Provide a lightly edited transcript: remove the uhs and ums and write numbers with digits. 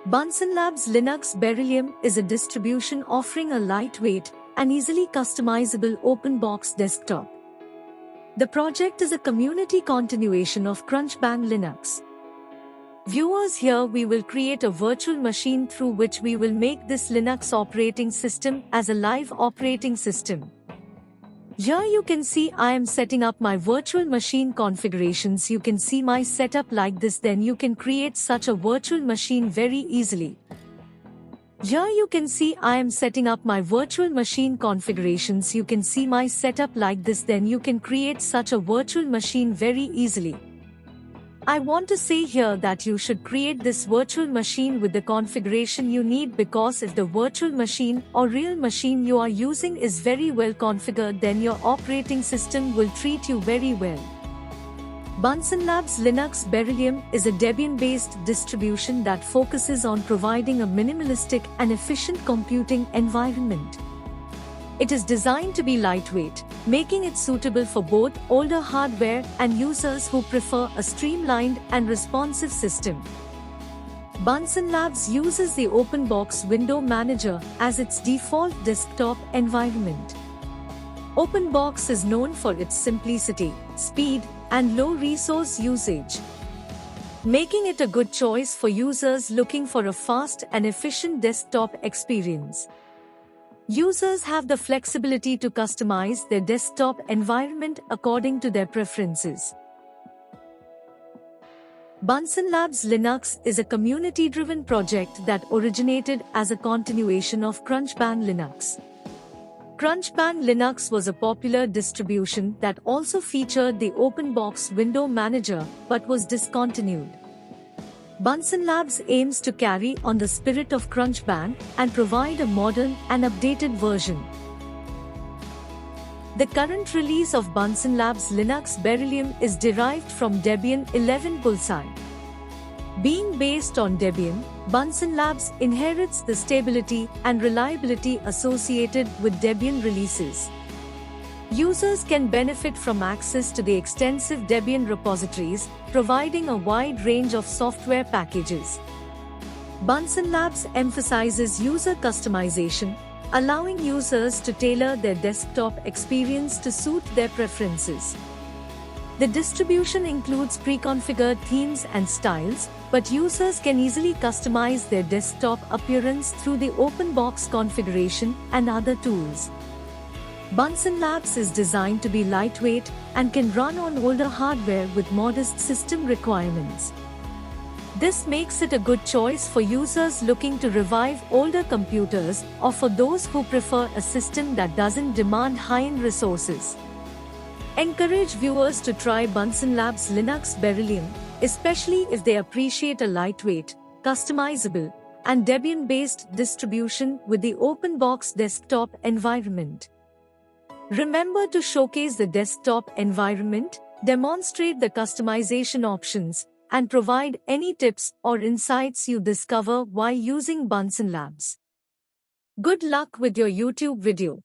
BunsenLabs Linux Beryllium is a distribution offering a lightweight and easily customizable open-box desktop. The project is a community continuation of CrunchBang Linux. Viewers, here we will create a virtual machine through which we will make this Linux operating system as a live operating system. Here you can see I am setting up my virtual machine configurations. You can see my setup like this. Then you can create such a virtual machine very easily. Here you can see I am setting up my virtual machine configurations. You can see my setup like this. Then you can create such a virtual machine very easily. I want to say here that you should create this virtual machine with the configuration you need, because if the virtual machine or real machine you are using is very well configured, then your operating system will treat you very well. BunsenLabs Linux Beryllium is a Debian-based distribution that focuses on providing a minimalistic and efficient computing environment. It is designed to be lightweight, making it suitable for both older hardware and users who prefer a streamlined and responsive system. BunsenLabs uses the Openbox window manager as its default desktop environment. Openbox is known for its simplicity, speed, and low resource usage, making it a good choice for users looking for a fast and efficient desktop experience. Users have the flexibility to customize their desktop environment according to their preferences. BunsenLabs Linux is a community-driven project that originated as a continuation of CrunchBang Linux. CrunchBang Linux was a popular distribution that also featured the Openbox window manager but was discontinued. BunsenLabs aims to carry on the spirit of CrunchBang and provide a modern and updated version. The current release of BunsenLabs Linux Beryllium is derived from Debian 11 Bullseye. Being based on Debian, BunsenLabs inherits the stability and reliability associated with Debian releases. Users can benefit from access to the extensive Debian repositories, providing a wide range of software packages. BunsenLabs emphasizes user customization, allowing users to tailor their desktop experience to suit their preferences. The distribution includes pre-configured themes and styles, but users can easily customize their desktop appearance through the Openbox configuration and other tools. BunsenLabs is designed to be lightweight and can run on older hardware with modest system requirements. This makes it a good choice for users looking to revive older computers or for those who prefer a system that doesn't demand high-end resources. Encourage viewers to try BunsenLabs Linux Beryllium, especially if they appreciate a lightweight, customizable, and Debian-based distribution with the Openbox desktop environment. Remember to showcase the desktop environment, demonstrate the customization options, and provide any tips or insights you discover while using BunsenLabs. Good luck with your YouTube video.